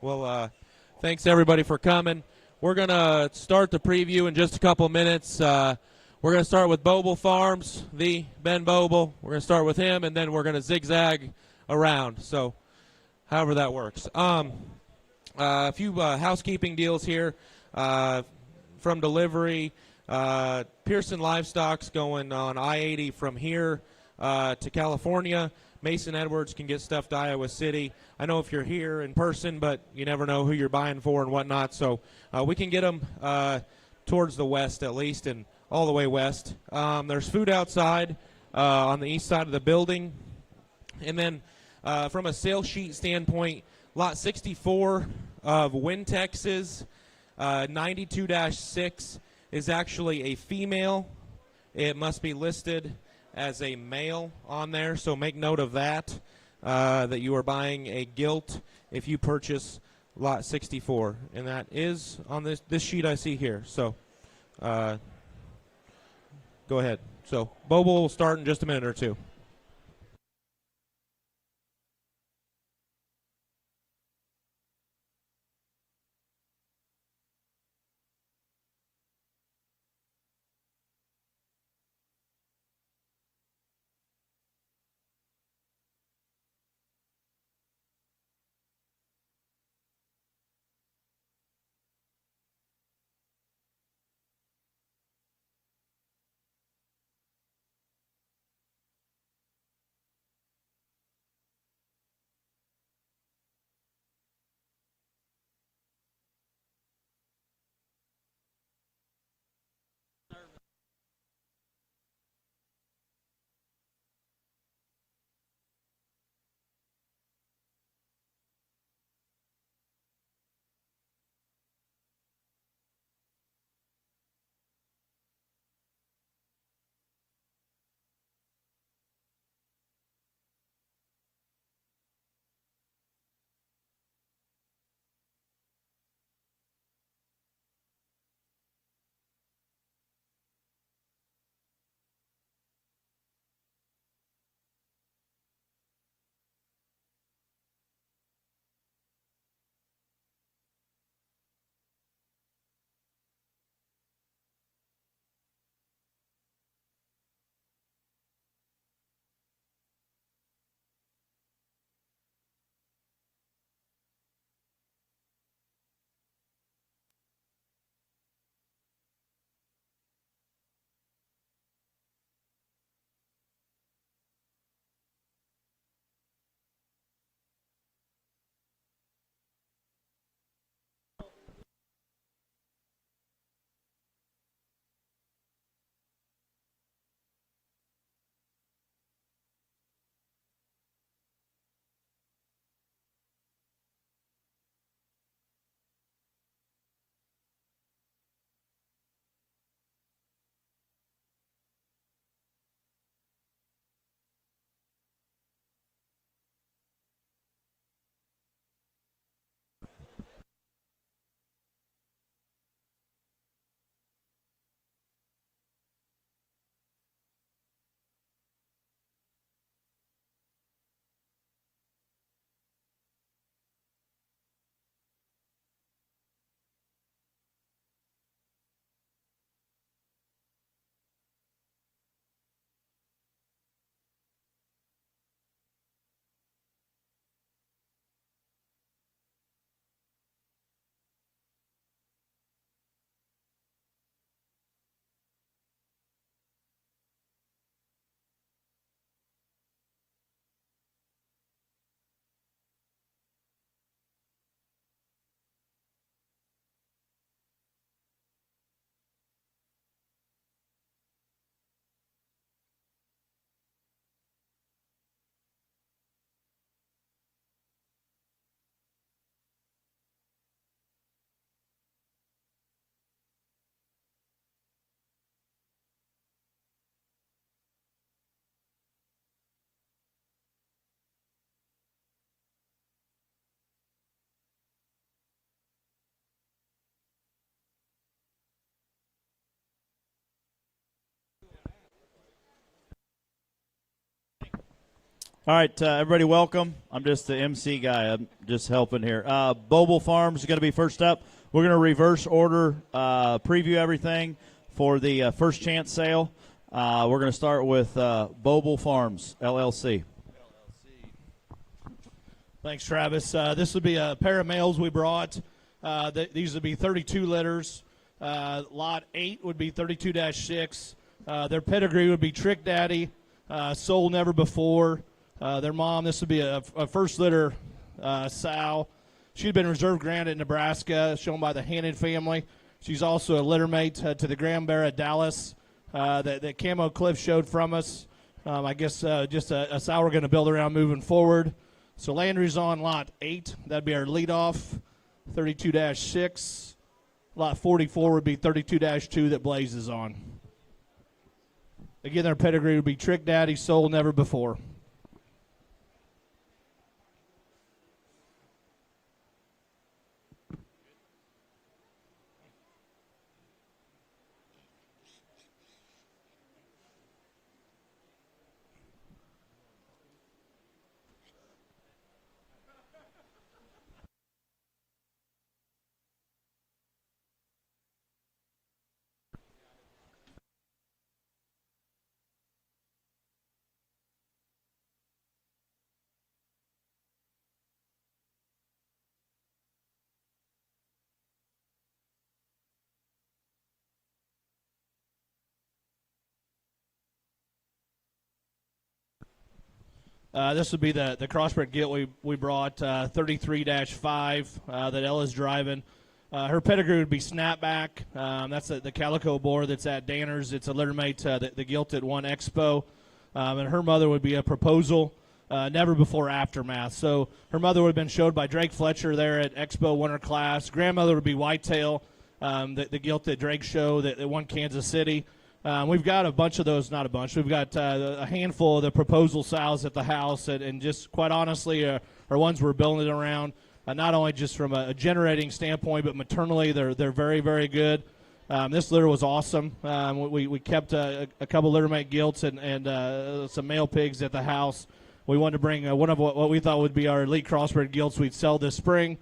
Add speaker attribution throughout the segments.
Speaker 1: Well, thanks everybody for coming. We're going to start the preview in just a couple minutes. We're going to start with Boble Farms, the Ben Boble. We're going to start with him, and then we're going to zigzag around. So, however that works. A few housekeeping deals here from delivery. Pearson Livestock's going on I-80 from here to California. Mason Edwards can get stuff to Iowa City. I know if you're here in person, but you never know who you're buying for and whatnot. So we can get them towards the west at least and all the way west. There's food outside on the east side of the building. And then from a sales sheet standpoint, lot 64 of Wintex's 92-6 is actually a female. It must be listed as a male on there, so make note of that, that you are buying a gilt if you purchase lot 64, and that is on this sheet I see here. So go ahead. So Boble will start in just a minute or two.
Speaker 2: All right, everybody, welcome. I'm just the MC guy. I'm just helping here. Boble Farms is going to be first up. We're going to reverse order, preview everything for the first chance sale. We're going to start with Boble Farms, LLC.
Speaker 3: Thanks, Travis. This would be a pair of males we brought. These would be 32 litters. Lot 8 would be 32-6. Their pedigree would be Trick Daddy, sold never before. Their mom, this would be a first litter sow. She'd been reserve granted in Nebraska, shown by the Hannon family. She's also a litter mate to the Grand Bear at Dallas that Camo Cliff showed from us. I guess just a sow we're going to build around moving forward. So Landry's on lot 8. That'd be our leadoff, 32-6. Lot 44 would be 32-2 that Blaze is on. Again, their pedigree would be Trick Daddy, sold never before. This would be the crossbred gilt we brought, 33-5 that Ella's driving. Her pedigree would be Snapback. That's the calico boar that's at Danner's. It's a litter mate, the gilt at one expo. And her mother would be a Proposal, never before Aftermath. So her mother would have been showed by Drake Fletcher there at Expo Winter Class. Grandmother would be Whitetail, the gilt that Drake showed that won Kansas City. We've got a bunch of those, not a bunch. We've got a handful of the Proposal sows at the house, and just quite honestly are ones we're building around, not only just from a generating standpoint, but maternally they're very, very good. This litter was awesome. We kept a couple littermate gilts and some male pigs at the house. We wanted to bring one of what we thought would be our elite crossbred gilts we'd sell this spring.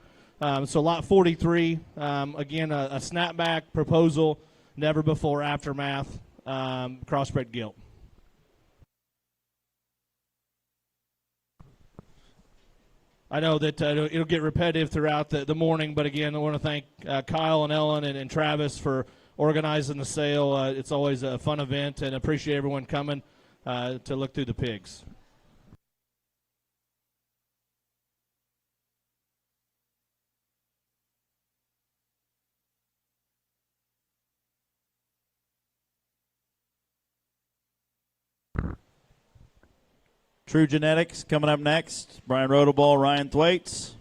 Speaker 3: So lot 43, again, a Snapback Proposal, never before Aftermath. Crossbred gilt. I know that it'll get repetitive throughout the morning, but again, I want to thank Kyle and Ellen and Travis for organizing the sale. It's always a fun event, and appreciate everyone coming to look through the pigs.
Speaker 2: True Genetics coming up next. Brian Rodoball, Ryan Thwaites.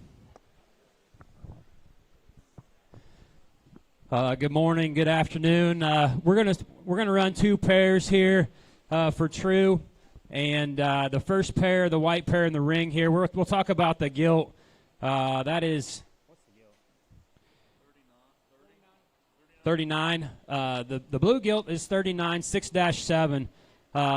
Speaker 4: Good morning, good afternoon. We're gonna run two pairs here for True, and the first pair, the white pair in the ring here. We'll talk about the gilt. That is 39. The blue gilt is 39 6-7.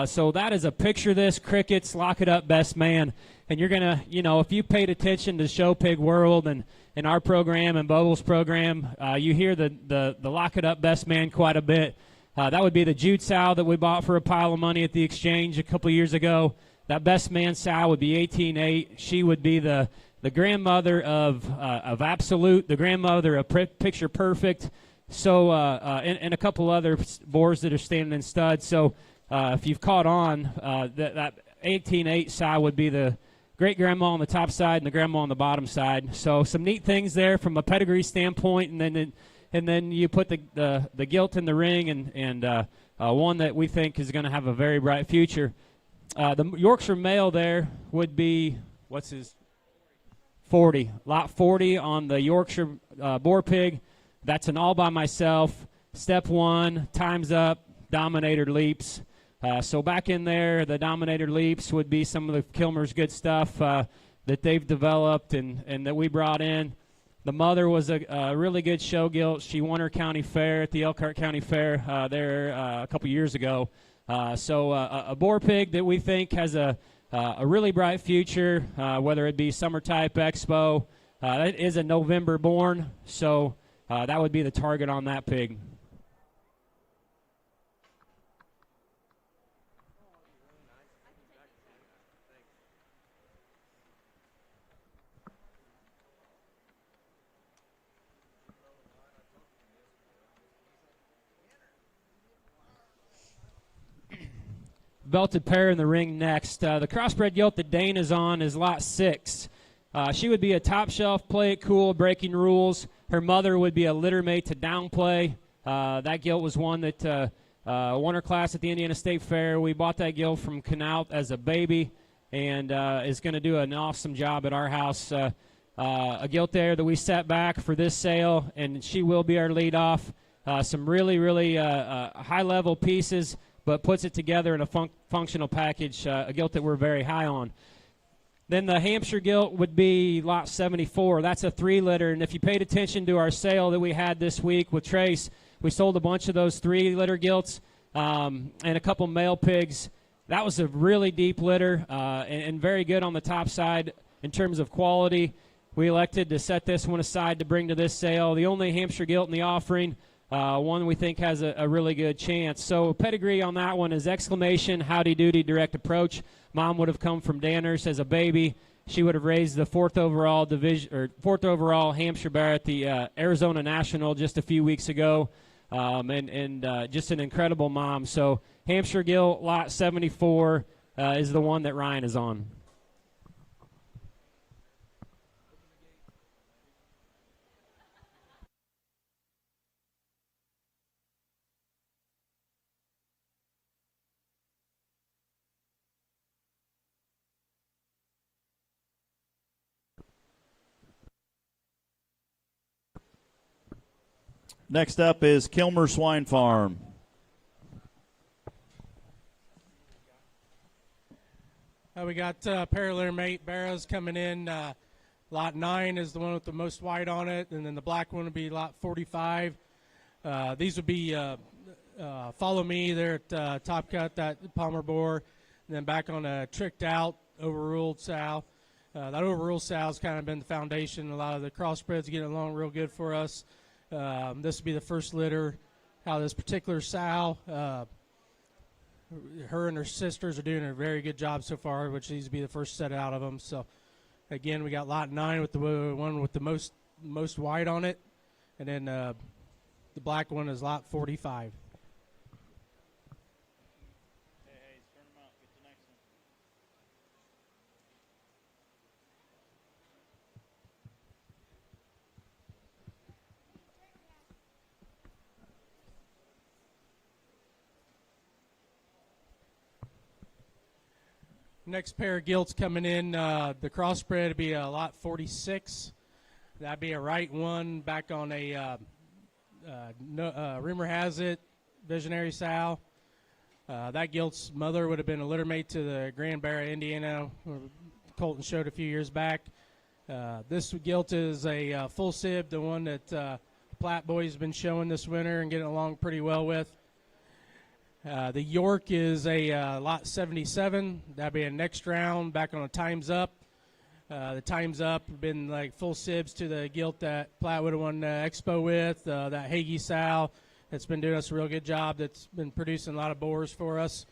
Speaker 4: So that is a picture this, Crickets, Lock It Up, Best Man. And you're going to, if you paid attention to Show Pig World and our program and Boble's program, you hear the Lock It Up, Best Man quite a bit. That would be the Jude sow that we bought for a pile of money at the exchange a couple of years ago. That Best Man sow would be 18-8. She would be the grandmother of Absolute, the grandmother of Picture Perfect, so and a couple other boars that are standing in studs. So if you've caught on, that 18-8 sow would be the great-grandma on the top side and the grandma on the bottom side. So some neat things there from a pedigree standpoint, and then you put the gilt in the ring and one that we think is going to have a very bright future. The Yorkshire male there would be, 40. Lot 40 on the Yorkshire boar pig. That's an all by myself. Step 1, time's up, Dominator leaps. So back in there, the Dominator leaps would be some of the Kilmer's good stuff that they've developed and that we brought in. The mother was a really good show gilt. She won her county fair at the Elkhart County Fair there a couple years ago. So a boar pig that we think has a a really bright future, whether it be Summer Type Expo. It is a November born, so that would be the target on that pig. Belted pair in the ring next. The crossbred gilt that Dane is on is lot 6. She would be a top shelf, play it cool, breaking rules. Her mother would be a litter mate to downplay. That gilt was one that won her class at the Indiana State Fair. We bought that gilt from Knaut as a baby and is going to do an awesome job at our house. A gilt there that we set back for this sale, and she will be our lead off. Some really, really high-level pieces, but puts it together in a functional package, a gilt that we're very high on. Then the Hampshire gilt would be lot 74. That's a 3-litter, and if you paid attention to our sale that we had this week with Trace, we sold a bunch of those 3-litter gilts and a couple male pigs. That was a really deep litter and very good on the top side in terms of quality. We elected to set this one aside to bring to this sale. The only Hampshire gilt in the offering, one we think has a really good chance. So pedigree on that one is exclamation, howdy doody, direct approach. Mom would have come from Danners as a baby. She would have raised the 4th overall Hampshire bear at the Arizona National just a few weeks ago, and just an incredible mom. So Hampshire gilt lot 74 is the one that Ryan is on.
Speaker 2: Next up is Kilmer Swine Farm.
Speaker 5: We got parallel mate barrows coming in. Lot 9 is the one with the most white on it, and then the black one would be lot 45. These would be Follow Me there at Top Cut, that Palmer boar, and then back on a Tricked Out, Overruled sow. That Overruled sow has kind of been the foundation. A lot of the crossbreds getting along real good for us. This would be the first litter. How this particular sow, her and her sisters are doing a very good job so far, which needs to be the first set out of them. So, again, we got lot 9 with the one with the most white on it, and then the black one is lot 45. Next pair of gilts coming in, the crossbred would be a lot 46. That'd be a right one back on a rumor has it visionary sow. That gilt's mother would have been a litter mate to the Grand Bear, Indiana, Colton showed a few years back. This gilt is a full sib, the one that Platte Boys has been showing this winter and getting along pretty well with. The York is a lot 77. That'd be a next round back on a Time's Up. The Time's Up have been like full sibs to the gilt that Platte would have won Expo with. That Hagee sow that's been doing us a real good job, that's been producing a lot of boars for us.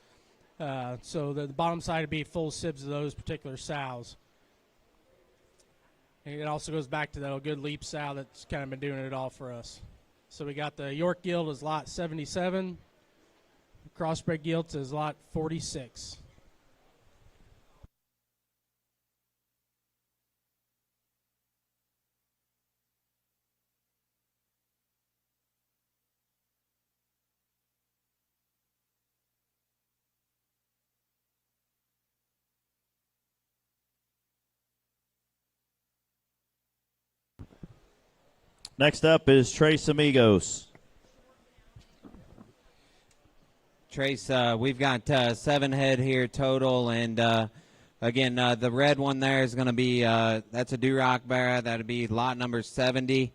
Speaker 5: So the bottom side would be full sibs of those particular sows. And it also goes back to that good leap sow that's kind of been doing it all for us. So we got the York gilt is lot 77. Crossbred gilt is lot 46.
Speaker 2: Next up is Tres Amigos.
Speaker 6: Trace, we've got 7 head here total, and again, the red one there is going to be, that's a Duroc Barra. That would be lot number 70.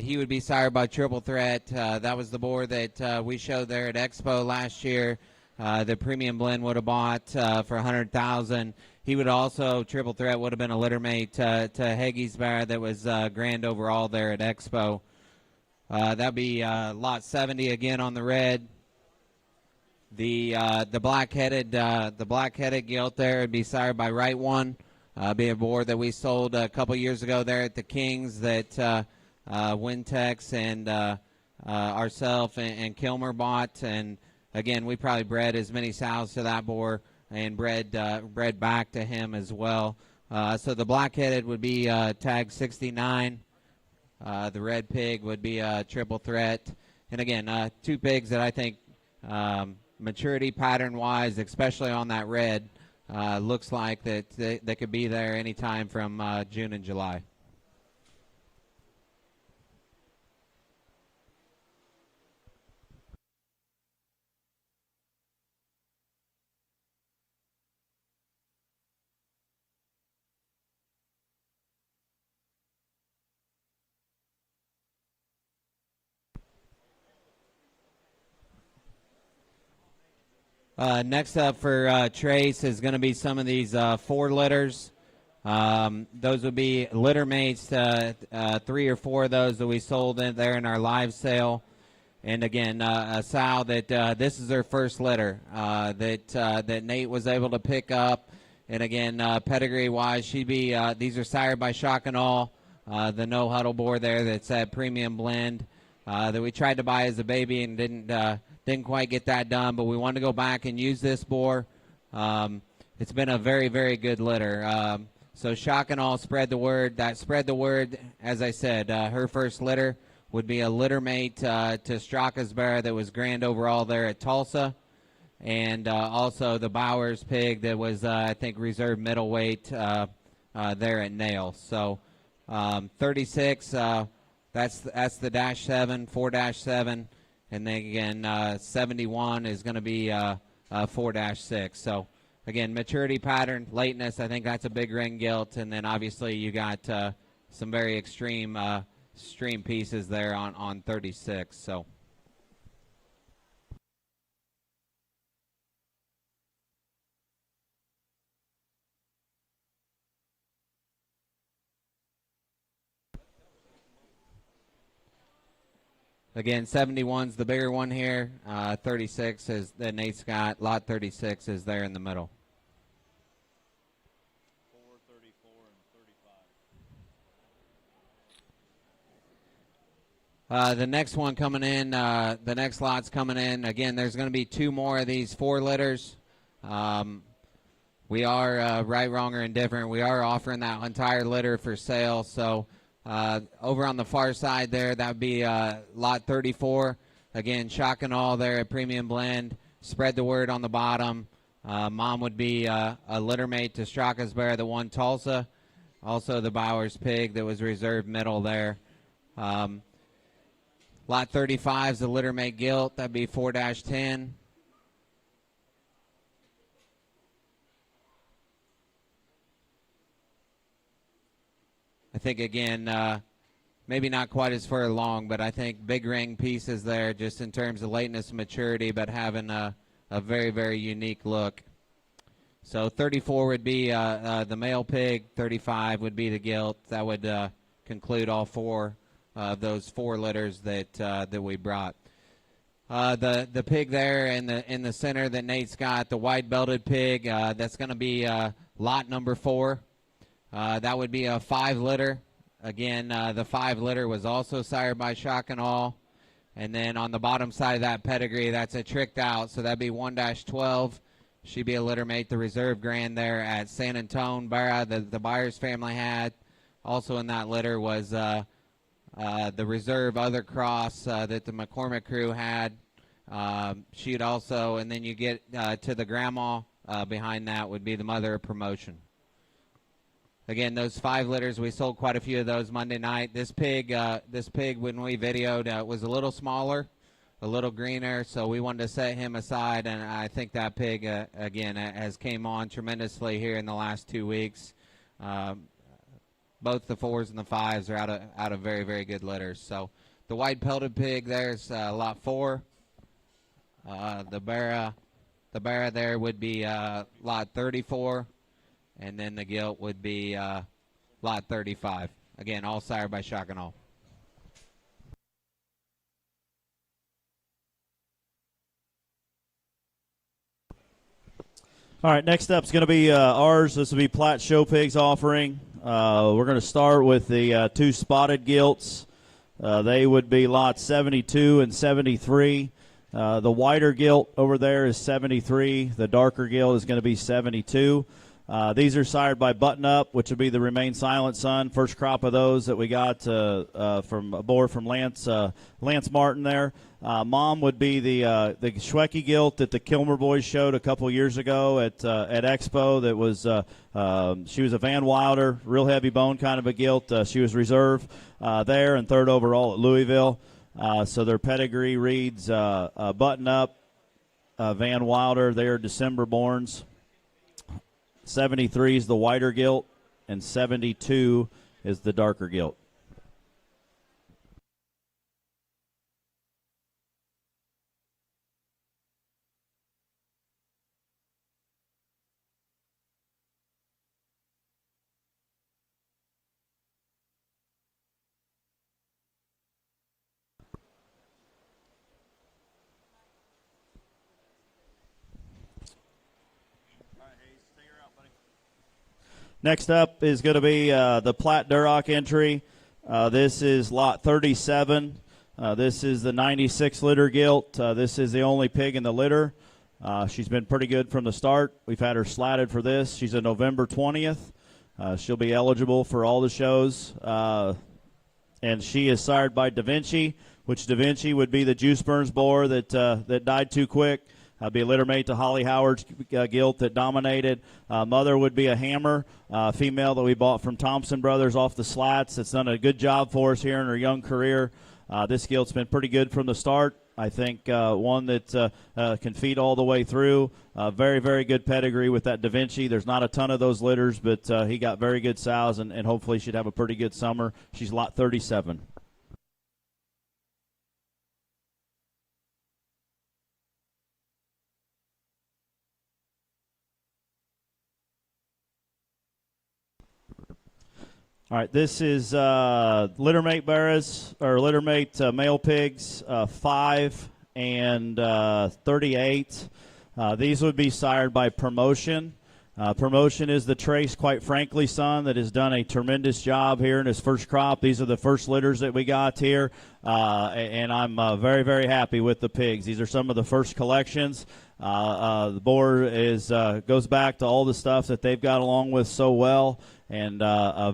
Speaker 6: He would be sired by Triple Threat. That was the boar that we showed there at Expo last year. the premium blend would have bought for 100,000. He would also, triple threat would have been a litter mate to Heggy's bear that was grand overall there at Expo. That'd be lot 70 again on the red. The black-headed gilt there would be sired by Right One. Be a boar that we sold a couple years ago there at the Kings that Wintex and ourself and Kilmer bought. And again, we probably bred as many sows to that boar and bred back to him as well. So the black-headed would be tag 69. The red pig would be a triple threat. And again, two pigs that I think maturity pattern-wise, especially on that red, looks like that they could be there anytime from June and July. Next up for Trace is going to be some of these 4 litters. Those would be litter mates, 3 or 4 of those that we sold in there in our live sale. And again, a sow that this is their first litter that Nate was able to pick up. And again, pedigree-wise, she'd be these are sired by Shock and All, the no huddle boar there that's that premium blend that we tried to buy as a baby and didn't quite get that done, but we wanted to go back and use this boar. It's been a very, very good litter. So Shock and All spread the word. That spread the word, as I said, her first litter would be a litter mate to Straka's bear that was grand overall there at Tulsa. And also the Bowers pig that was, I think, reserved middleweight there at Nail. So 36, that's the dash 7, 4-7. And then again, 71 is going to be 4-6. So again, maturity pattern, lateness, I think that's a big ring gilt. And then obviously you got some very extreme pieces there on 36. So. Again, 71's the bigger one here. 36 is that Nate's got. Lot 36 is there in the middle.
Speaker 2: 4, 34, and 35.
Speaker 6: The next one coming in, the next lot's coming in. Again, there's going to be 2 more of these 4 litters. We are, right, wrong, or indifferent, we are offering that entire litter for sale. So over on the far side there, that would be lot 34. Again, Shock and All there at Premium Blend. Spread the word on the bottom. Mom would be a litter mate to Straka's bear that won Tulsa. Also the Bowers pig that was reserved middle there. Lot 35 is the litter mate gilt. That'd be 4-10. I think, again, maybe not quite as far along, but I think big ring pieces there just in terms of lateness and maturity, but having a very, very unique look. So 34 would be the male pig. 35 would be the gilt. That would conclude all 4 of those 4 litters that we brought. The pig there in the center that Nate's got, the white-belted pig, that's going to be lot number 4. That would be a 5 litter. Again, the 5 litter was also sired by Shock and All. And then on the bottom side of that pedigree, that's a tricked out. So that'd be 1-12. She'd be a litter mate, the reserve grand there at San Antonio Barra the Byers family had. Also in that litter was the reserve other cross that the McCormick crew had. She'd also, and then you get to the grandma behind that would be the mother of promotion. Again, those 5 litters, we sold quite a few of those Monday night. This pig, when we videoed, was a little smaller, a little greener, so we wanted to set him aside, and I think that pig, again, has came on tremendously here in the last 2 weeks. Both the 4s and the 5s are out of very, very good litters. So the white pelted pig, there's lot 4. The Barra The bear there would be lot 34, and then the gilt would be lot 35. Again, all sired by Shock and All.
Speaker 2: All right, next up is going to be ours. This will be Platt Show Pigs offering. We're going to start with the two spotted gilts. They would be lots 72 and 73. The whiter gilt over there is 73. The darker gilt is going to be 72. These are sired by Button Up, which would be the Remain Silent son. First crop of those that we got from a boar from Lance Martin there. Mom would be the Schwecky gilt that the Kilmer boys showed a couple years ago at Expo. That was she was a Van Wilder, real heavy bone kind of a gilt. She was reserve there and third overall at Louisville. So their pedigree reads Button Up, Van Wilder. They are December borns. 73 is the whiter gilt, and 72 is the darker gilt. Next up is going to be the Platt Duroc entry. This is lot 37. This is the 96 litter gilt. This is the only pig in the litter. She's been pretty good from the start. We've had her slatted for this. She's a November 20th. She'll be eligible for all the shows. And she is sired by Da Vinci, which Da Vinci would be the Juice Burns boar that died too quick. Be a litter mate to Holly Howard's gilt that dominated. Mother would be a Hammer, female that we bought from Thompson Brothers off the slats. That's done a good job for us here in her young career. This gilt's been pretty good from the start. I think one that can feed all the way through. Very, very good pedigree with that Da Vinci. There's not a ton of those litters, but he got very good sows, and hopefully should have a pretty good summer. She's lot 37. All right, this is littermate bears or littermate male pigs, 5 and 38. These would be sired by Promotion. Promotion is the Trace, quite frankly, son that has done a tremendous job here in his first crop. These are the first litters that we got here, and I'm very, very happy with the pigs. These are some of the first collections. The boar goes back to all the stuff that they've got along with so well. And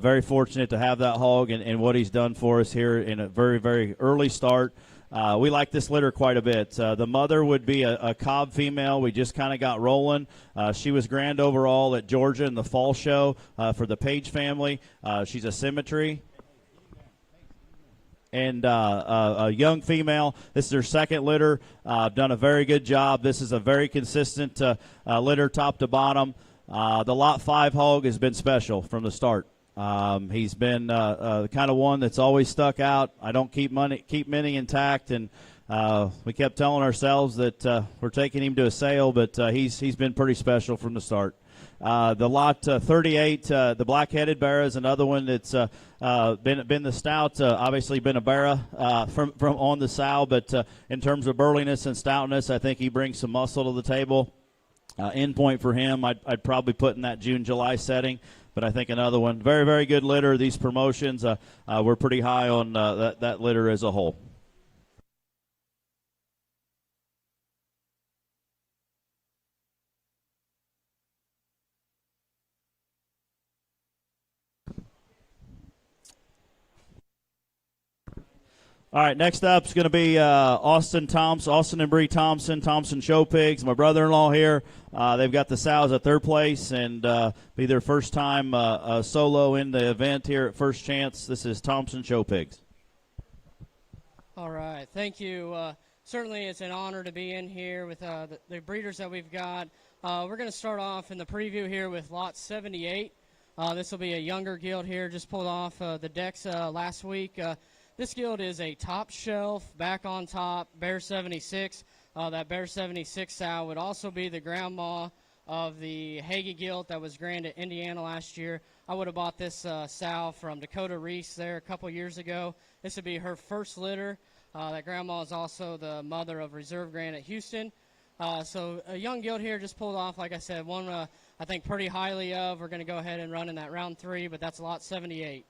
Speaker 2: very fortunate to have that hog and what he's done for us here in a very, very early start. We like this litter quite a bit. The mother would be a Cobb female. We just kind of got rolling. She was grand overall at Georgia in the fall show for the Page family. She's a Symmetry. And a young female. This is her second litter. Done a very good job. This is a very consistent litter top to bottom. The Lot 5 hog has been special from the start. He's been the kind of one that's always stuck out. I don't keep many intact, and we kept telling ourselves that we're taking him to a sale, but he's been pretty special from the start. The Lot 38, the black-headed Barra is another one that's been the stout, obviously been a Barra from on the sow, but in terms of burliness and stoutness, I think he brings some muscle to the table. End point for him, I'd probably put in that June-July setting, but I think another one. Very, very good litter. These promotions, we're pretty high on that litter as a whole. All right, next up is going to be Austin and Bree Thompson Show Pigs. My brother-in-law here. They've got the sows at their place and be their first time solo in the event here at First Chance. This is Thompson Show Pigs.
Speaker 7: All right, thank you. Certainly it's an honor to be in here with the breeders that we've got. We're going to start off in the preview here with Lot 78. This will be a younger gilt here, just pulled off the decks last week. This gilt is a top shelf, back on top, Bear 76. that Bear 76 sow would also be the grandma of the Hagee gilt that was grand at Indiana last year. I would have bought this sow from Dakota Reese there a couple years ago. This would be her first litter. That grandma is also the mother of Reserve Grand at Houston. So a young gilt here just pulled off, like I said, one I think pretty highly of. We're going to go ahead and run in that round 3, but that's lot 78.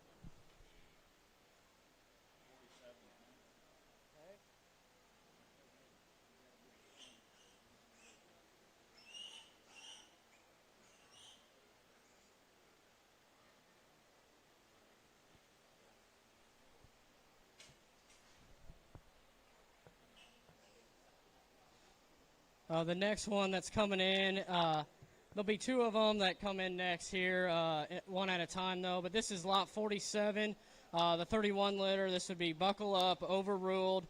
Speaker 7: The next one that's coming in, there'll be 2 of them that come in next here, one at a time though. But this is lot 47, the 31 litter. This would be Buckle Up, Overruled,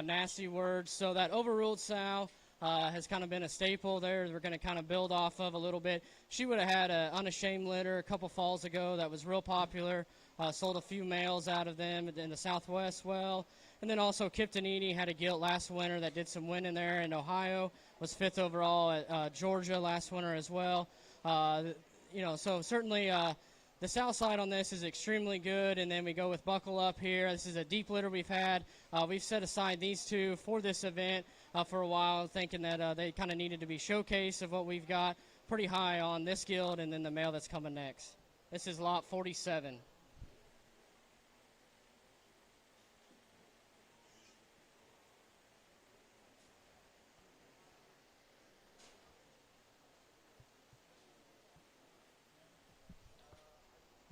Speaker 7: Nasty Words. So that Overruled sow has kind of been a staple there. We're going to kind of build off of a little bit. She would have had an Unashamed litter a couple falls ago that was real popular. Sold a few males out of them in the Southwest well. And then also Kiptonini had a gilt last winter that did some winning there in Ohio. Was 5th overall at Georgia last winter as well. So certainly the south side on this is extremely good. And then we go with Buckle Up here. This is a deep litter we've had. We've set aside these 2 for this event for a while, thinking that they kind of needed to be showcase of what we've got pretty high on this gilt and then the male that's coming next. This is lot 47.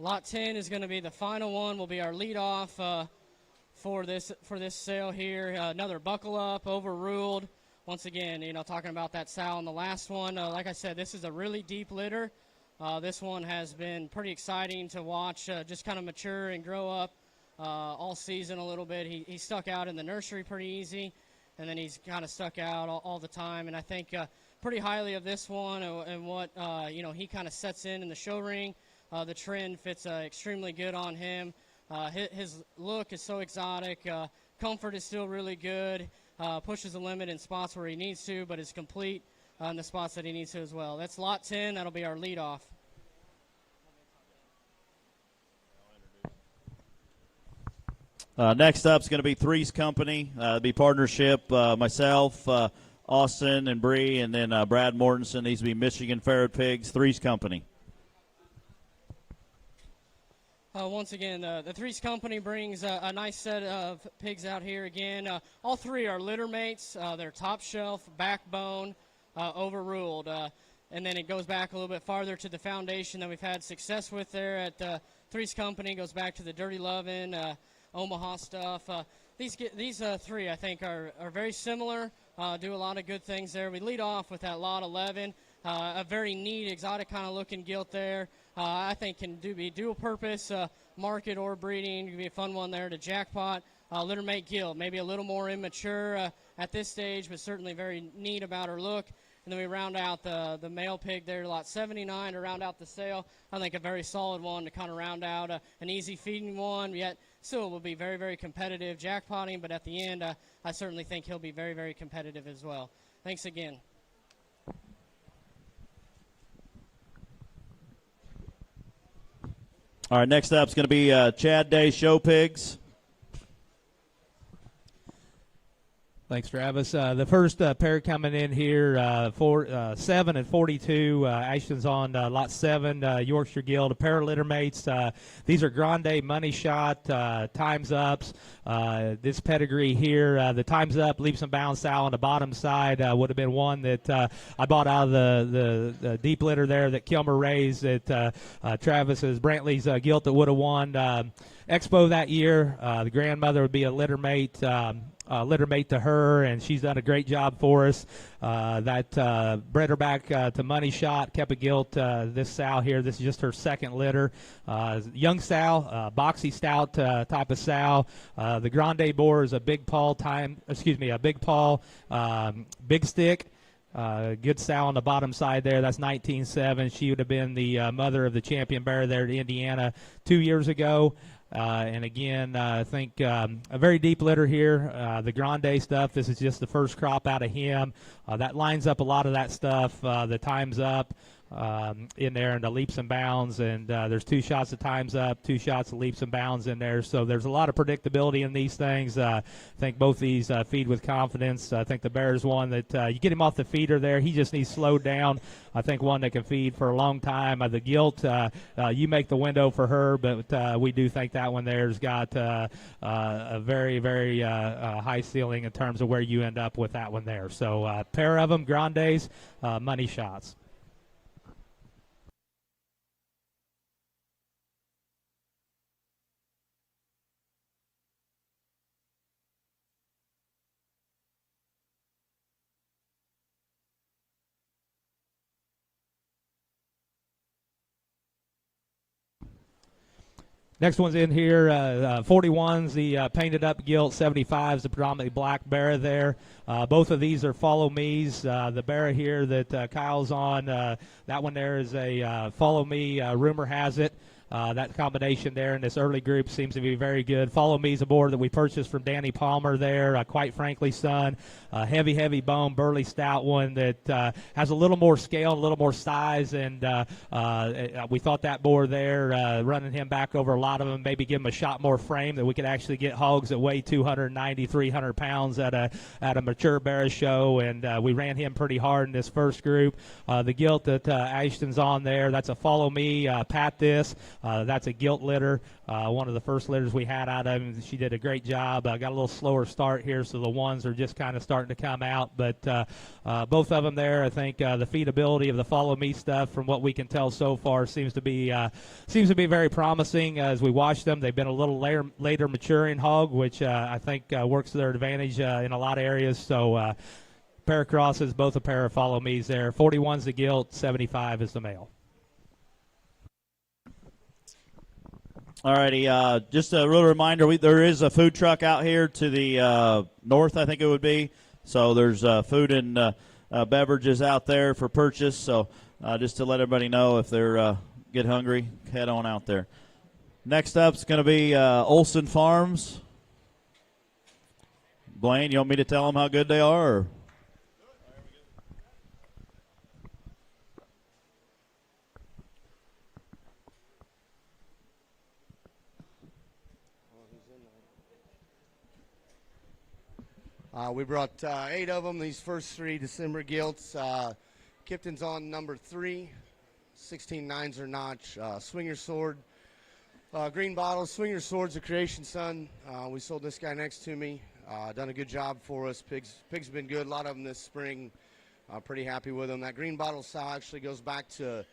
Speaker 7: Lot 10 is going to be the final one. Will be our leadoff for this sale here. Another Buckle Up, Overruled. Once again, talking about that sow on the last one. Like I said, this is a really deep litter. This one has been pretty exciting to watch, just kind of mature and grow up all season a little bit. He stuck out in the nursery pretty easy, and then he's kind of stuck out all the time. And I think pretty highly of this one and what he kind of sets in the show ring. The trend fits extremely good on him. His look is so exotic. Comfort is still really good. Pushes the limit in spots where he needs to, but is complete in the spots that he needs to as well. That's lot 10. That'll be our leadoff.
Speaker 2: Next up is going to be Three's Company. It'll be partnership, myself, Austin and Bree, and then Brad Mortensen. These will be Michigan Ferret Pigs, Three's Company.
Speaker 7: Once again, the Three's Company brings a nice set of pigs out here again. All 3 are litter mates. They're top shelf, backbone, overruled. And then it goes back a little bit farther to the foundation that we've had success with there at Three's Company. Goes back to the Dirty Lovin', Omaha stuff. These 3, I think, are very similar, do a lot of good things there. We lead off with that lot 11. A very neat, exotic kind of looking gilt there. I think can be dual purpose, market or breeding. It could be a fun one there to jackpot. Littermate gilt, maybe a little more immature at this stage, but certainly very neat about her look. And then we round out the male pig there, lot 79, to round out the sale. I think a very solid one to kind of round out an easy feeding one, yet still will be very, very competitive jackpotting. But at the end, I certainly think he'll be very, very competitive as well. Thanks again.
Speaker 2: All right, next up is going to be Chad Day Show Pigs.
Speaker 8: Thanks, Travis. The first pair coming in here, 7 and 42. Ashton's on lot 7, Yorkshire Guild, a pair of litter mates. These are Grande Money Shot, Time's Ups. This pedigree here, the Time's Up, leaps and bounds sow on the bottom side would have been one that I bought out of the deep litter there that Kilmer raised at Travis's Brantley's gilt that would have won Expo that year. The grandmother would be a litter mate to her, and she's done a great job for us. That bred her back to Money Shot, kept a gilt this sow here. This is just her second litter. Young sow, boxy stout type of sow. The Grande boar is a big paw, big stick. Good sow on the bottom side there. That's 19.7. She would have been the mother of the champion bear there at Indiana 2 years ago. And again, I think a very deep litter here. The Grande stuff, this is just the first crop out of him. That lines up a lot of that stuff. The Time's Up in there, and the leaps and bounds. And there's 2 shots of Time's Up, 2 shots of leaps and bounds in there. So there's a lot of predictability in these things. I think both these feed with confidence. I think the bear is one that you get him off the feeder there. He just needs slowed down. I think one that can feed for a long time. The gilt, you make the window for her, but we do think that one there's got a very, very high ceiling in terms of where you end up with that one there. So pair of them, Grandes, money shots. Next one's in here, 41's the painted up gilt, 75's the predominantly black bear there. Both of these are follow me's. The bear here that Kyle's on, that one there is a follow me, rumor has it. That combination there in this early group seems to be very good. Follow Me's a board that we purchased from Danny Palmer there. Quite frankly, son, heavy bone, burly, stout one that has a little more scale, a little more size, and we thought that board there, running him back over a lot of them, maybe give him a shot more frame that we could actually get hogs that weigh 290, 300 pounds at a mature bear show, and we ran him pretty hard in this first group. The gilt that Ashton's on there, that's a Follow Me, Pat This. That's a gilt litter, one of the first litters we had out of him. She did a great job. Got a little slower start here, so the ones are just kind of starting to come out. But both of them there, I think the feedability of the Follow Me stuff, from what we can tell so far, seems to be very promising. As we watch them, they've been a little later maturing hog, which I think works to their advantage in a lot of areas. So pair of crosses, both a pair of Follow Me's there. 41's the gilt, 75 is the male.
Speaker 2: All righty, just a real reminder, there is a food truck out here to the north, I think it would be. So there's food and beverages out there for purchase. So just to let everybody know, if they're get hungry, head on out there. Next up is going to be Olson Farms. Blaine, you want me to tell them how good they are? Or?
Speaker 9: We brought 8 of them, these first 3 December gilts. Kipton's on number 3, 16 9s or notch, Swinger Sword. Green bottle, Swinger Sword's a creation, son. We sold this guy next to me. Done a good job for us. Pigs been good, a lot of them this spring. Pretty happy with them. That green bottle sow actually goes back to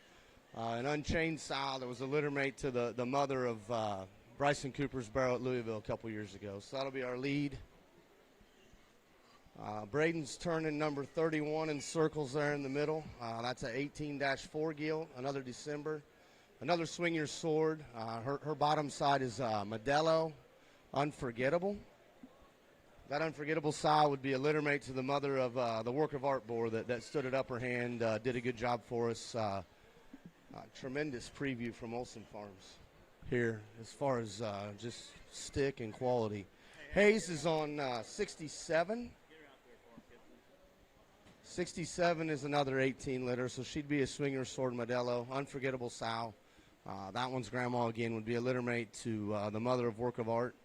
Speaker 9: an unchained sow that was a litter mate to the mother of Bryson Cooper's barrel at Louisville a couple years ago. So that'll be our lead. Braden's turning number 31 in circles there in the middle. That's an 18-4 gilt, another December. Another Swinger Sword. Her bottom side is Modelo, Unforgettable. That Unforgettable sow would be a litter mate to the mother of the Work of Art boar that stood at upper hand, did a good job for us. Tremendous preview from Olson Farms here as far as just stick and quality. Hayes is on 67. 67 is another 18 litter, so she'd be a Swinger Sword Modelo, Unforgettable sow. That one's grandma again would be a litter mate to the mother of Work of Art.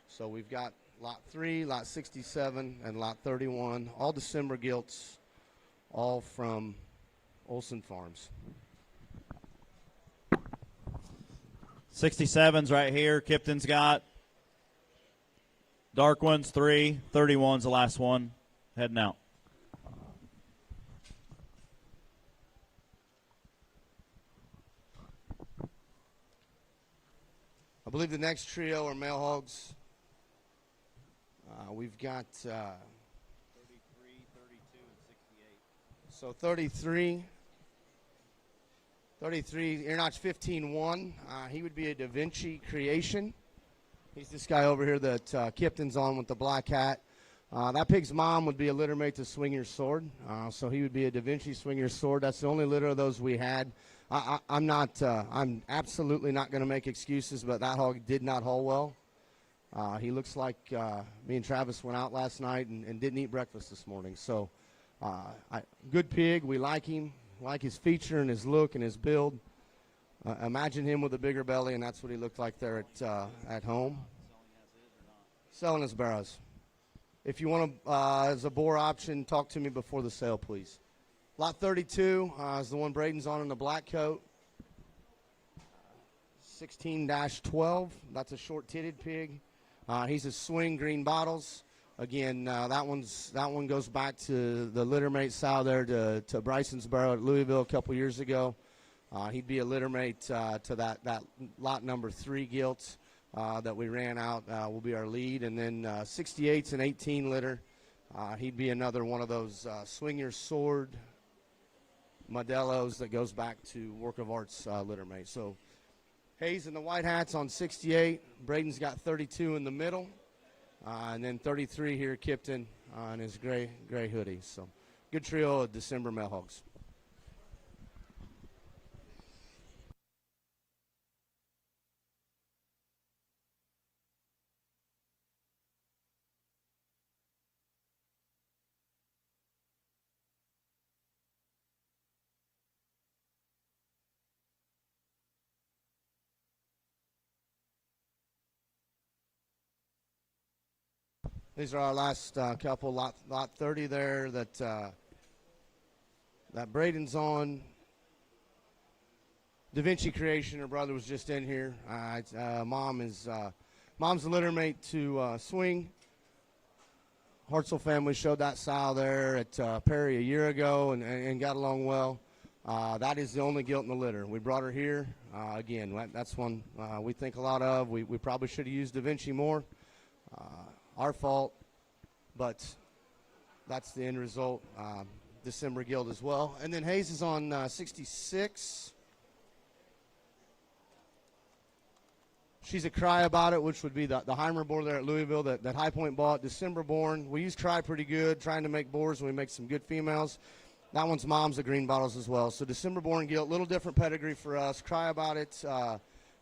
Speaker 9: So we've got lot 3, lot 67, and lot 31, all December gilts, all from Olson Farms.
Speaker 2: 67's right here. Kipton's got. Dark one's 3, 31's the last one. Heading out.
Speaker 9: I believe the next trio are male hogs. We've got 33, 32, and 68. So 33, ear notch 15-1. He would be a Da Vinci creation. He's this guy over here that Kipton's on with the black hat. That pig's mom would be a litter mate to Swinger's Sword, so he would be a Da Vinci Swinger's Sword. That's the only litter of those we had. I'm absolutely not going to make excuses, but that hog did not haul well. He looks like me and Travis went out last night and didn't eat breakfast this morning. So, good pig. We like him, like his feature and his look and his build. Imagine him with a bigger belly, and that's what he looked like there at home. Selling his barrows. If you want to, as a boar option, talk to me before the sale, please. Lot 32 is the one Braden's on in the black coat. 16-12. That's a short-titted pig. He's a swing green bottles. Again, that one goes back to the litter mate sow there to Bryson's barrow at Louisville a couple years ago. He'd be a litter mate to that lot number 3 gilt that we ran out. Will be our lead. And then 68's an 18 litter. He'd be another one of those Swinger's Sword Modelos that goes back to Work of Art's litter mate. So Hayes in the white hats on 68. Braden's got 32 in the middle. And then 33 here, Kipton in his gray hoodie. So good trio of December male hogs. These are our last couple, lot 30 there that Braden's on. Da Vinci Creation, her brother was just in here. Mom's a litter mate to Swing. Hartzell family showed that sow there at Perry a year ago and got along well. That is the only gilt in the litter. We brought her here. Again, that's one we think a lot of. We probably should have used Da Vinci more. Our fault, but that's the end result. December gilt as well. And then Hayes is on 66. She's a cry about it, which would be the Heimer boar there at Louisville that High Point bought. December born. We use cry pretty good, trying to make boars, and we make some good females. That one's mom's the green bottles as well. So December born gilt, little different pedigree for us. Cry about it.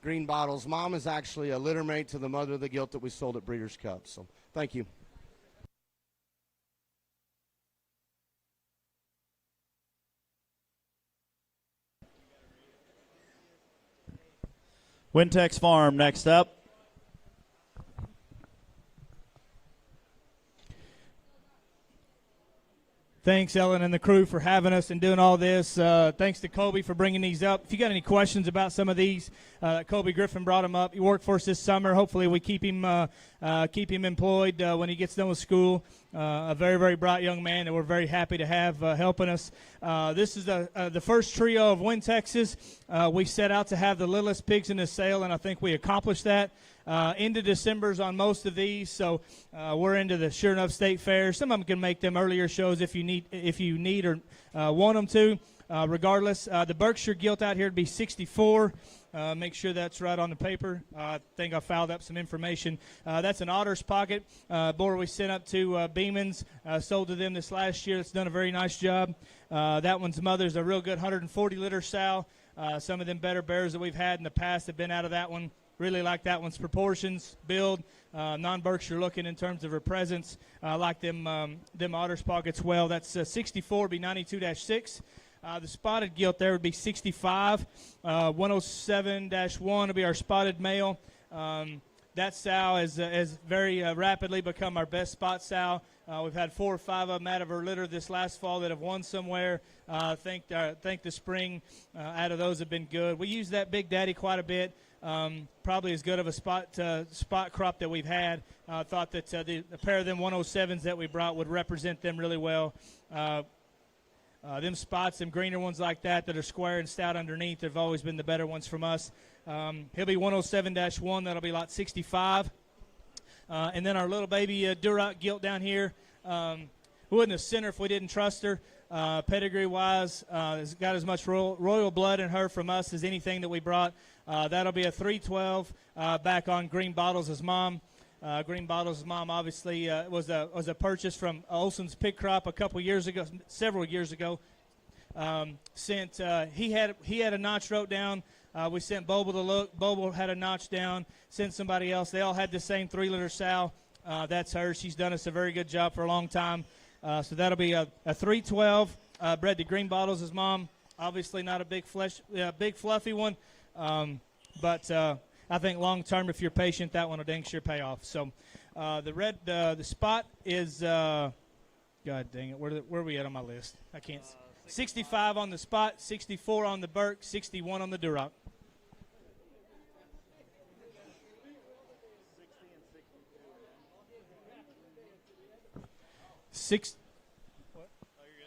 Speaker 9: Green bottles. Mom is actually a litter mate to the mother of the gilt that we sold at Breeders' Cup. So thank you.
Speaker 2: Wintex Farm next up.
Speaker 3: Thanks, Ellen and the crew, for having us and doing all this. Thanks to Kobe for bringing these up. If you got any questions about some of these, Kobe Griffin brought them up. He worked for us this summer. Hopefully we keep him employed when he gets done with school. A very, very bright young man that we're very happy to have helping us. This is the first trio of Wintexes. We set out to have the littlest pigs in the sale, and I think we accomplished that. Into December's on most of these, so we're into the Sure Enough State Fair. Some of them can make them earlier shows if you need or want them to. Regardless, the Berkshire gilt out here would be 64. Make sure that's right on the paper. I think I fouled up some information. That's an Otter's Pocket boar we sent up to Beeman's. Sold to them this last year. It's done a very nice job. That one's mother's a real good 140-liter sow. Some of them better bears that we've had in the past have been out of that one. Really like that one's proportions, build, non-Berkshire looking in terms of her presence. Like them Otter's Pockets well. That's 64 would be 92-6. The spotted gilt there would be 65. 107-1 would be our spotted male. That sow has very rapidly become our best spot sow. We've had 4 or 5 of them out of her litter this last fall that have won somewhere. I think the spring out of those have been good. We use that Big Daddy quite a bit. Probably as good of a spot crop that we've had. Thought that the pair of them 107s that we brought would represent them really well. Them spots, them greener ones like that are square and stout underneath, have always been the better ones from us. He'll be 107-1. That'll be lot 65. And then our little baby Duroc gilt down here. We wouldn't have sent her if we didn't trust her. Pedigree-wise, has got as much royal blood in her from us as anything that we brought. That'll be a 312 back on green bottles as mom. Green Bottles' mom obviously was a purchase from Olson's Pig Crop a couple years ago, several years ago. Sent he had a notch wrote down. We sent Boble to look. Boble had a notch down. Sent somebody else. They all had the same 3-liter sow. That's her. She's done us a very good job for a long time. So that'll be a 312 bred to Green Bottles' mom. Obviously not a big fluffy one, but I think long term, if you're patient, that one will dang sure pay off. So the spot is God dang it, where are we at on my list? I can't. 65 on the spot, 64 on the Burke, 61 on the Duroc. Six. What? Oh, you're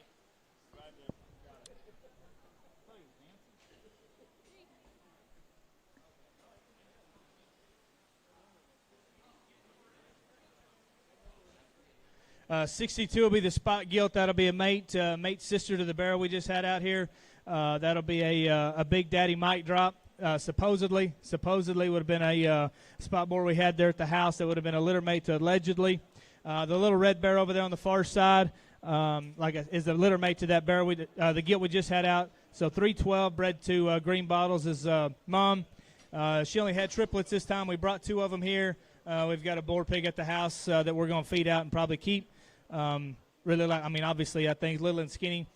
Speaker 3: good. 62 will be the spot gilt. That'll be a mate sister to the barrel we just had out here. That'll be a Big Daddy Mike drop. Supposedly would have been a spot board we had there at the house that would have been a litter mate to allegedly. The little red bear over there on the far side is the litter mate to that bear the gilt we just had out. So 312 bred to Green Bottles is mom. She only had triplets this time. We brought 2 of them here. We've got a boar pig at the house that we're going to feed out and probably keep. Obviously, I think little and skinny.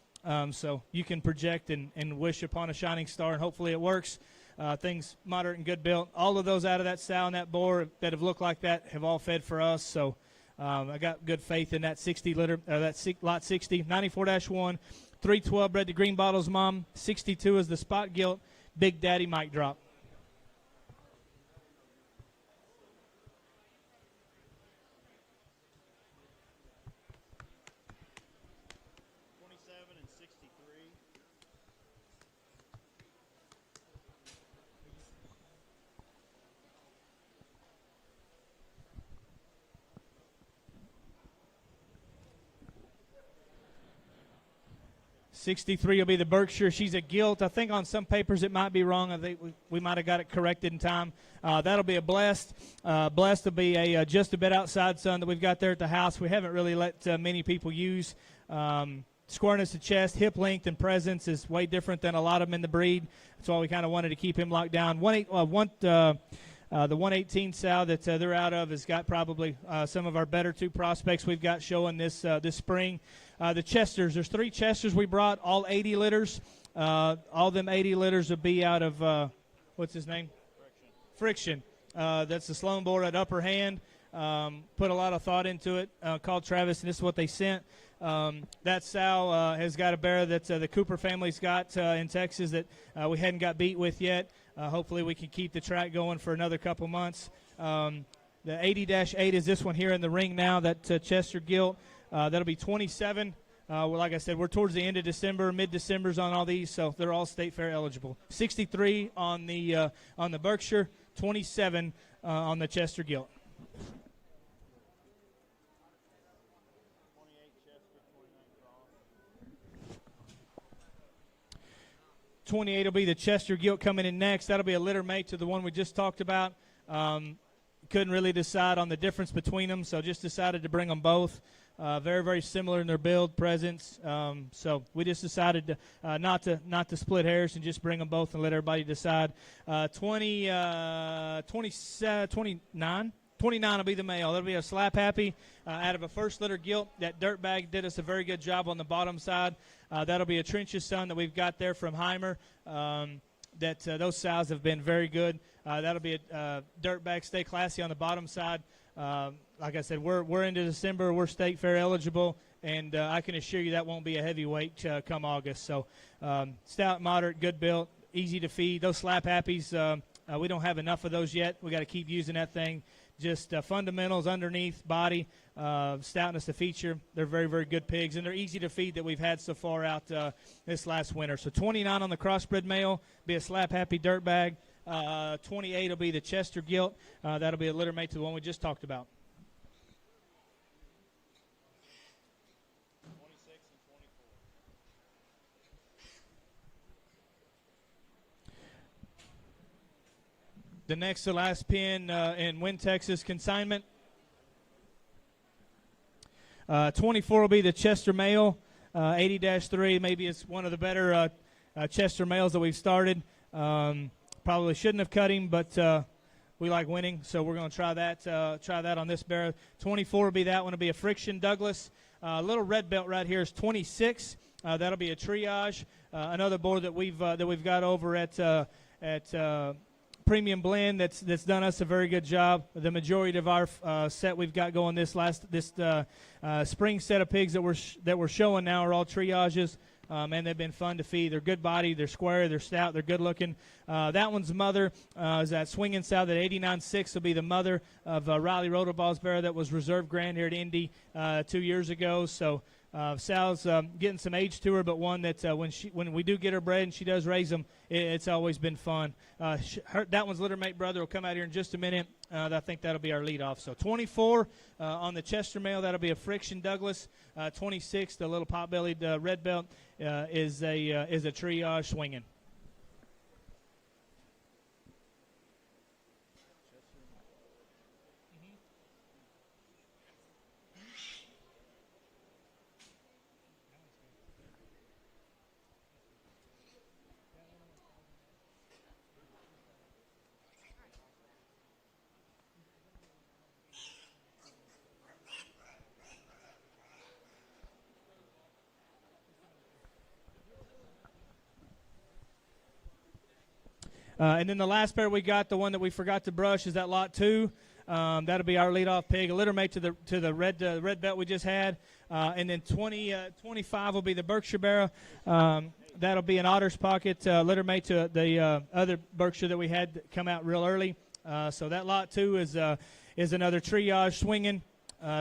Speaker 3: So you can project and wish upon a shining star, and hopefully it works. Things moderate and good built. All of those out of that sow and that boar that have looked like that have all fed for us. So I got good faith in that 60-liter, lot 60, 94-1, 312 bred to Green Bottles mom. 62 is the spot gilt, Big Daddy Mike drop.
Speaker 2: And 63.
Speaker 3: '63 will be the Berkshire. She's a gilt. I think on some papers it might be wrong. I think we might have got it corrected in time. That'll be a blessed. Blessed will be a just a bit outside son that we've got there at the house. We haven't really let many people use. Squareness of chest, hip length, and presence is way different than a lot of them in the breed. That's why we kind of wanted to keep him locked down. The 118 sow that they're out of has got probably some of our better 2 prospects we've got showing this spring. The Chesters, there's 3 Chesters we brought, all 80 litters. All them 80 litters will be out of, what's his name? Friction. That's the Sloan board at upper hand. Put a lot of thought into it. Called Travis, and this is what they sent. That sow has got a bear that the Cooper family's got in Texas that we hadn't got beat with yet. Hopefully we can keep the track going for another couple months. The 80-8 is this one here in the ring now, that Chester gilt. That'll be 27. Well, like I said, we're towards the end of December, mid-December's on all these, so they're all state fair eligible. 63 on the Berkshire, 27 on the Chester gilt. 28 will be the Chester gilt coming in next. That'll be a litter mate to the one we just talked about. Couldn't really decide on the difference between them, so just decided to bring them both. Very, very similar in their build, presence. So we just decided to, not to split hairs and just bring them both and let everybody decide. 29 will be the male. That'll be a slap happy out of a first litter gilt. That Dirtbag did us a very good job on the bottom side. That'll be a Trench's son that we've got there from Heimer. Those sows have been very good. That'll be a Dirtbag, stay classy on the bottom side. Like I said, we're into December. We're state fair eligible, and I can assure you that won't be a heavyweight come August. So stout, moderate, good built, easy to feed. Those slap happies, we don't have enough of those yet. We got to keep using that thing. Just fundamentals underneath, body, stoutness to feature. They're very, very good pigs, and they're easy to feed that we've had so far out this last winter. So 29 on the crossbred male, be a slap-happy Dirtbag. 28 will be the Chester gilt. That'll be a litter mate to the one we just talked about.
Speaker 2: 26 and 24.
Speaker 3: The next to last pin in Wynn, Texas consignment. 24 will be the Chester male, 80-3. Maybe it's one of the better Chester males that we've started. Probably shouldn't have cut him, but we like winning, so we're going to try that on this bear. 24 will be that one. Will be a Friction Douglas. Little red belt right here is 26. That'll be a triage. Another board that we've got over at Premium Blend that's done us a very good job. The majority of our set we've got going this spring set of pigs that we're showing now are all triages. And they've been fun to feed. They're good body, they're square, they're stout, they're good looking. That one's mother is that Swinging Sow. That 89.6 will be the mother of Riley Rotorball's bear that was reserve grand here at Indy 2 years ago. So Sal's getting some age to her, but one that when we do get her bred and she does raise them, it's always been fun. That one's litter mate brother will come out here in just a minute. I think that'll be our lead off. So 24 on the Chester male, that'll be a Friction Douglas. 26, the little pot-bellied red belt, is a triage swinging. And then the last pair we got, the one that we forgot to brush, is that lot 2. That'll be our leadoff pig, a litter mate to the red belt we just had. And then 25 will be the Berkshire Barrow. That'll be an Otter's Pocket litter mate to the other Berkshire that we had come out real early. So that lot 2 is another triage swinging.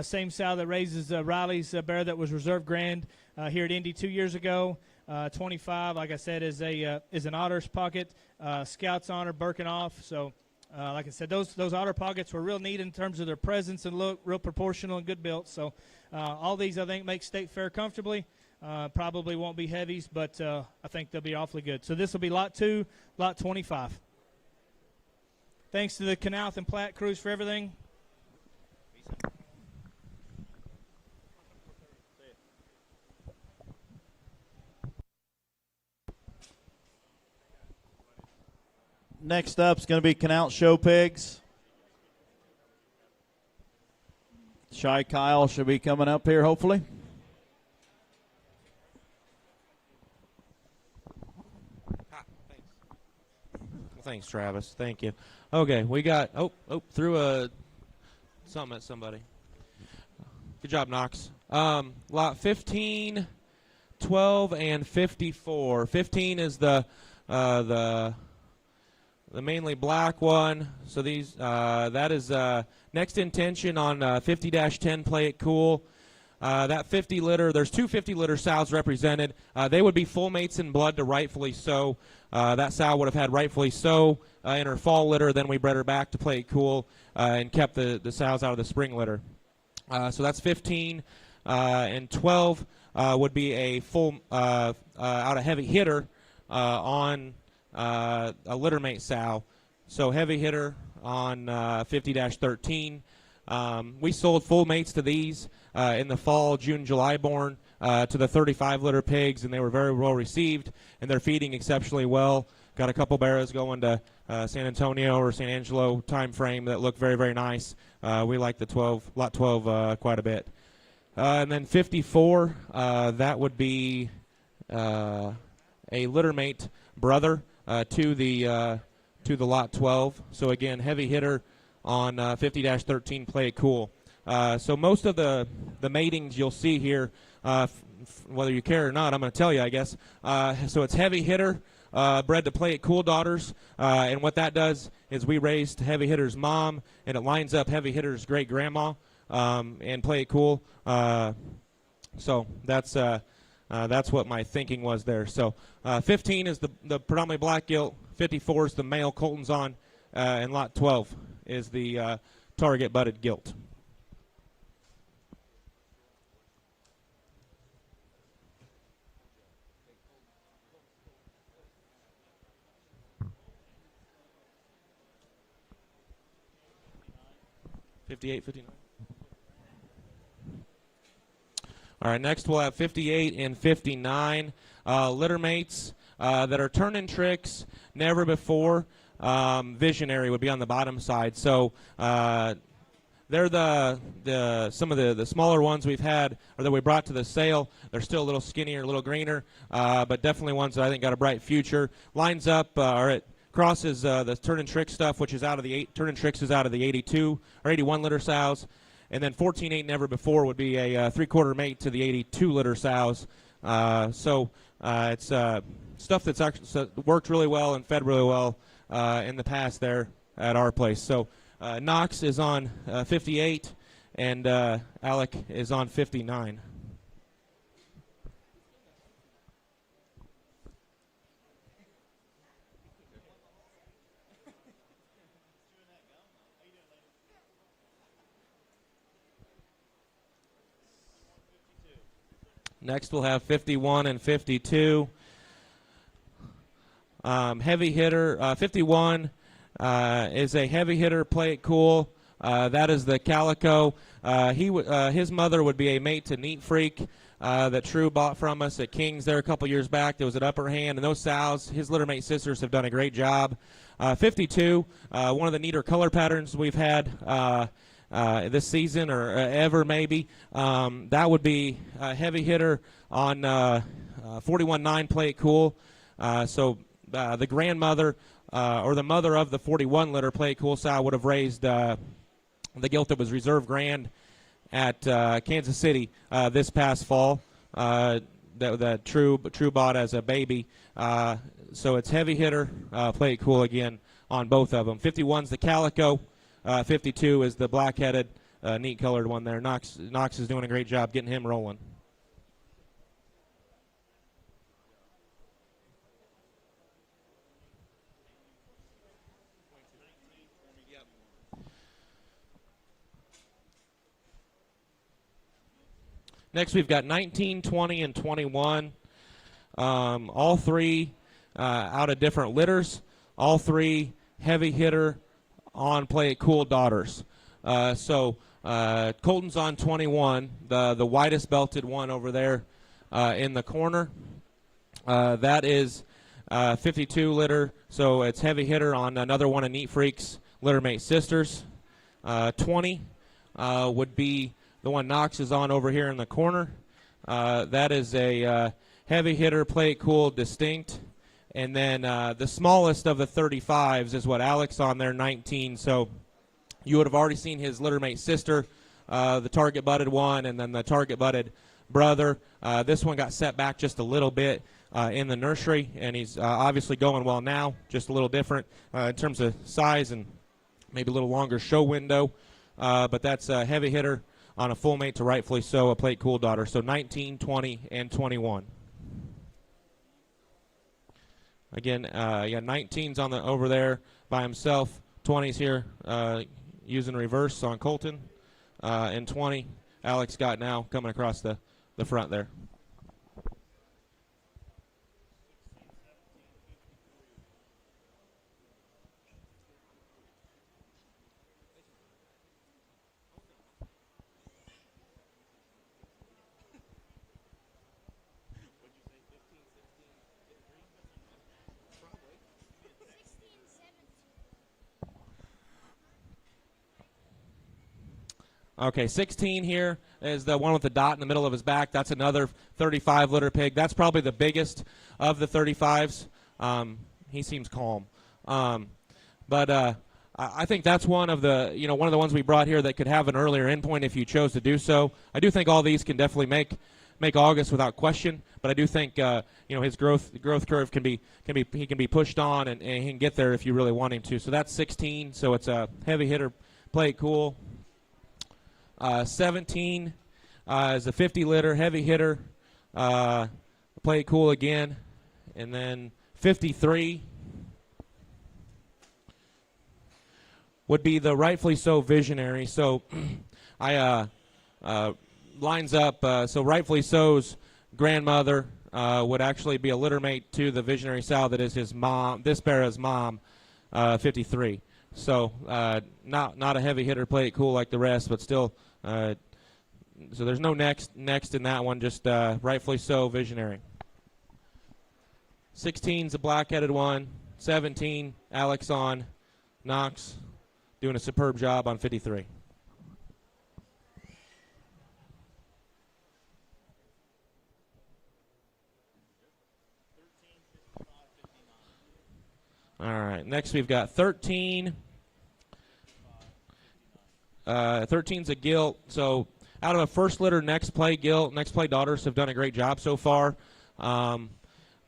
Speaker 3: Same sow that raises Riley's bear that was reserve grand here at Indy 2 years ago. 25, like I said, is an Otter's Pocket. Scout's Honor, Birkenhoff. So, like I said, those Otter Pockets were real neat in terms of their presence and look, real proportional and good built. So, all these, I think, make State Fair comfortably. Probably won't be heavies, but I think they'll be awfully good. So, this will be lot 2, lot 25. Thanks to the Knauf and Platt crews for everything.
Speaker 2: Next up is going to be Knauf Show Pigs. Shy Kyle should be coming up here, hopefully.
Speaker 1: Thanks, Travis. Thank you. Okay, we got threw something at somebody. Good job, Knox. Lot 15, 12, and 54. 15 is the mainly black one. So these that is next intention on 50-10. Play it cool. That 50 litter, there's two 50 litter sows represented. They would be full mates in blood to rightfully so. That sow would have had rightfully so in her fall litter. Then we bred her back to play it cool and kept the sows out of the spring litter. So that's 15. And 12 would be a full out of heavy hitter on a litter mate sow. So heavy hitter on 50-13. We sold full mates to these in the fall, June, July born to the 35 litter pigs, and they were very well received, and they're feeding exceptionally well. Got a couple barrows going to San Antonio or San Angelo time frame that look very, very nice. We like the lot 12 quite a bit. And then 54, that would be a litter mate brother to the lot 12. So again, heavy hitter on 50-13. Play it cool. So most of the matings you'll see here, whether you care or not, I'm going to tell you, I guess. So it's heavy hitter, bred to Play It Cool daughters, and what that does is we raised heavy hitter's mom, and it lines up heavy hitter's great grandma, and Play It Cool. So that's what my thinking was there. So 15 is the predominantly black gilt, 54 is the male Colton's on, and lot 12 is the target budded gilt. All right, next we'll have 58 and 59 litter mates that are turning tricks never before. Visionary would be on the bottom side. So they're some of the smaller ones we've had or that we brought to the sale. They're still a little skinnier, a little greener, but definitely ones that I think got a bright future. Lines up or it crosses the turning trick stuff, which is out of the turning tricks is out of the 82 or 81 litter sows. And then 14.8 never before would be a 3/4 mate to the 82 litter sows. So it's stuff that's actually worked really well and fed really well in the past there at our place. So Knox is on 58 and Alec is on 59. Next we'll have 51 and 52. Heavy hitter, 51 is a heavy hitter, play it cool. That is the Calico. His mother would be a mate to Neat Freak that True bought from us at King's there a couple years back. There was an upper hand, and those sows, his litter mate sisters, have done a great job. 52, one of the neater color patterns we've had this season or ever maybe. That would be a heavy hitter on 41.9, play it cool. So the grandmother or the mother of the 41 litter play it cool sow would have raised the gilt that was reserve grand at Kansas City this past fall that True bought as a baby. So it's heavy hitter, play it cool again on both of them. 51's the Calico. 52 is the black-headed, neat-colored one there. Knox is doing a great job getting him rolling. Next, we've got 19, 20, and 21. All three out of different litters. All three heavy hitter on play it cool daughters. So Colton's on 21, the widest belted one over there in the corner. That is 52 litter, so it's heavy hitter on another one of Neat Freak's litter mate sisters. 20 would be the one Knox is on over here in the corner. That is a heavy hitter, play it cool, distinct. And then the smallest of the 35s is what Alex on there, 19. So you would have already seen his litter mate sister, the target butted one, and then the target butted brother. This one got set back just a little bit in the nursery, and he's obviously going well now, just a little different in terms of size and maybe a little longer show window. But that's a heavy hitter on a full mate to rightfully so, a plate cool daughter. So 19, 20, and 21. Again, 19's on the over there by himself. 20's here using reverse on Colton. And 20, Alex got now coming across the front there. Okay, 16 here is the one with the dot in the middle of his back. That's another 35 litter pig. That's probably the biggest of the 35s. He seems calm. But I think that's one of the ones we brought here that could have an earlier endpoint if you chose to do so. I do think all these can definitely make August without question, but I do think his growth curve he can be pushed on and he can get there if you really want him to. So that's 16. So it's a heavy hitter, play it cool. 17 is a 50 litter heavy hitter, play it cool again, and then 53 would be the rightfully so visionary. So I lines up. So rightfully so's grandmother would actually be a litter mate to the visionary sow that is his mom, this Bara's mom, 53. So not a heavy hitter, play it cool like the rest, but still So there's no next in that one, just rightfully so, Visionary. 16's a black-headed one. 17, Alex on Knox, doing a superb job on 53. All right, next we've got 13. 13's a gilt. So out of a first litter next play gilt, next play daughters have done a great job so far.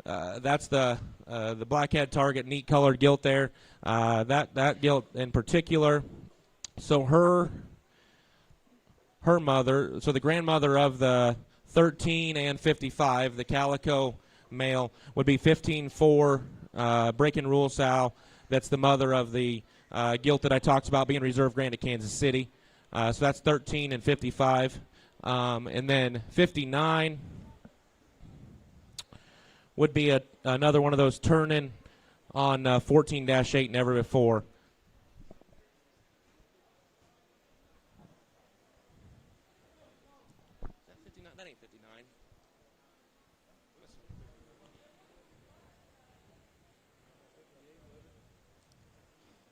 Speaker 1: That's the blackhead target, neat colored gilt there. That gilt in particular. So her mother, so the grandmother of the 13 and 55, the calico male, would be 15-4. Breaking rule sow. That's the mother of the gilt that I talked about being reserve grand at Kansas City. So that's 13 and 55. And then 59 would be another one of those turn-in on 14-8, never before. That ain't 59.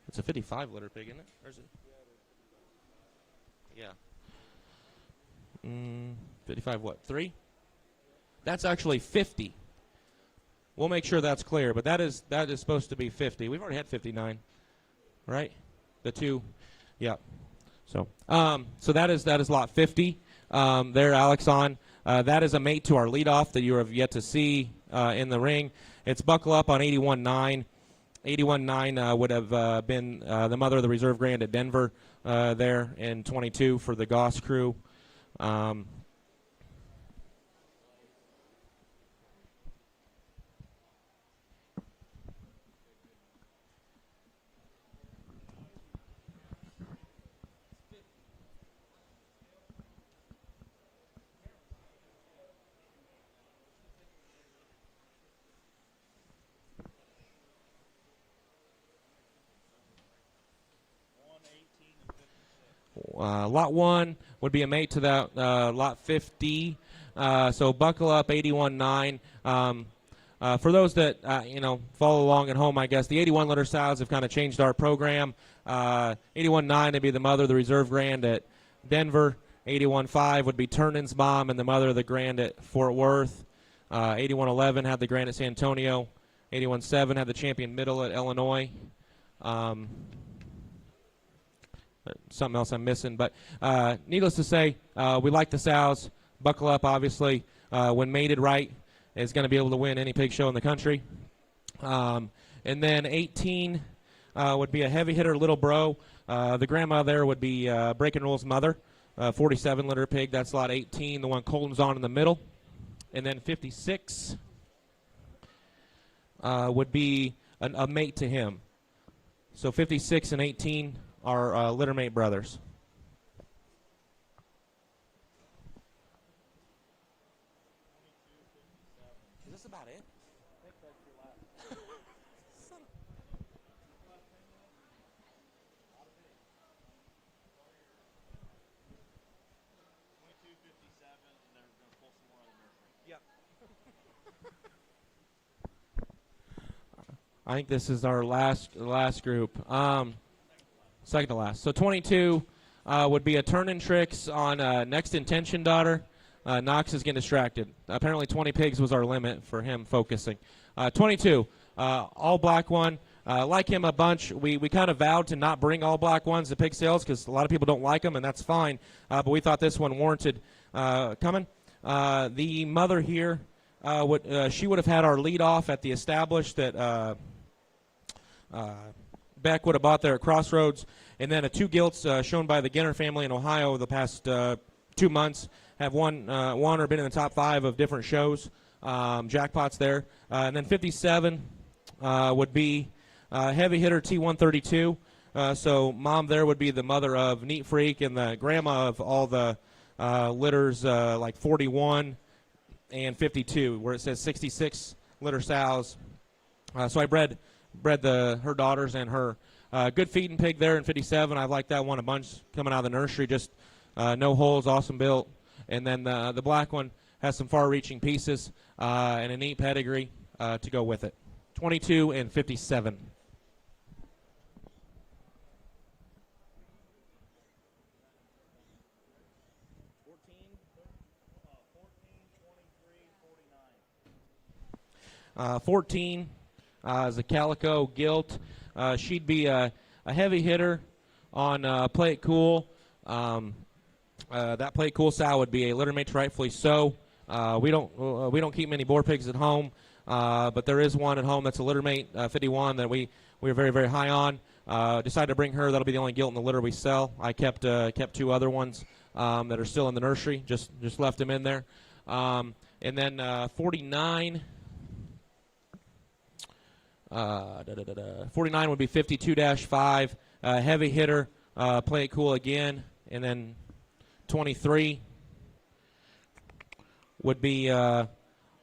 Speaker 1: It's a 55 litter pig, isn't it? Or is it? Yeah. 55 what? 3? That's actually 50. We'll make sure that's clear, but that is supposed to be 50. We've already had 59, right? The two, yeah. So that is lot 50. There, Alex on. That is a mate to our leadoff that you have yet to see in the ring. It's buckle up on 81-9. 81-9 would have been the mother of the reserve grand at Denver there in 22 for the Goss crew. Lot 1 would be a mate to that lot 50. So buckle up, 81-9. For those that follow along at home, I guess the 81 litter sows have kind of changed our program. 81-9 would be the mother of the reserve grand at Denver. 81-5 would be Turnin's mom and the mother of the grand at Fort Worth. 81-11 had the grand at San Antonio. 81-7 had the champion middle at Illinois. Something else I'm missing, but needless to say, we like the sows. Buckle up, obviously, when mated right, is going to be able to win any pig show in the country. And then 18 would be a heavy hitter, Little Bro. The grandma there would be Breaking Rule's mother, 47 litter pig. That's lot 18, the one Colton's on in the middle. And then 56 would be a mate to him. So 56 and 18 are littermate brothers. Is this about it? I think this is our last group. Second to last. So 22 would be a turn-in tricks on next intention daughter. Knox is getting distracted. Apparently 20 pigs was our limit for him focusing. 22, all black one. Like him a bunch. We kind of vowed to not bring all black ones to pig sales because a lot of people don't like them, and that's fine. But we thought this one warranted coming. The mother here, she would have had our lead off at the established that Beck would have bought there at Crossroads, and then 2 gilts shown by the Ginner family in Ohio the past 2 months have won or been in the top 5 of different shows, jackpots there. And then 57 would be heavy hitter T132. So mom there would be the mother of Neat Freak and the grandma of all the litters like 41 and 52, where it says 66 litter sows. So I bred her daughters and her. Good feeding pig there in 57. I like that one a bunch coming out of the nursery. Just no holes, awesome built. And then the black one has some far-reaching pieces and a neat pedigree to go with it. 22 and 57. Uh, 14 is a calico gilt. She'd be a heavy hitter on Play It Cool. That Play It Cool sow would be a litter mate, rightfully so. We don't keep many boar pigs at home, but there is one at home that's a litter mate 51 that we are very, very high on. Decided to bring her. That'll be the only gilt in the litter we sell. I kept two other ones that are still in the nursery. Just left them in there. And then 49. 49 would be 52-5, heavy hitter, Play It Cool again, and then 23 would be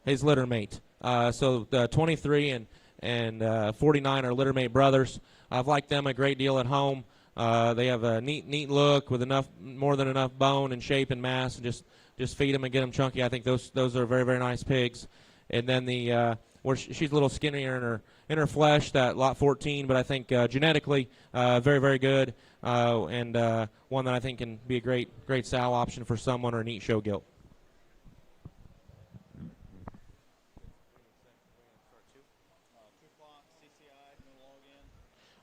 Speaker 1: his litter mate. So the 23 and 49 are litter mate brothers. I've liked them a great deal at home. They have a neat look with more than enough bone and shape and mass, and just feed them and get them chunky. I think those are very, very nice pigs. And then where she's a little skinnier in her flesh, that lot 14, but I think genetically very, very good, and one that I think can be a great sow option for someone or a neat show gilt.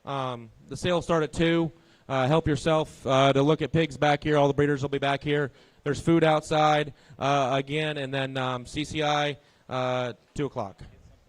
Speaker 1: The sale start at 2. Help yourself to look at pigs back here. All the breeders will be back here. There's food outside again, and then CCI 2 o'clock.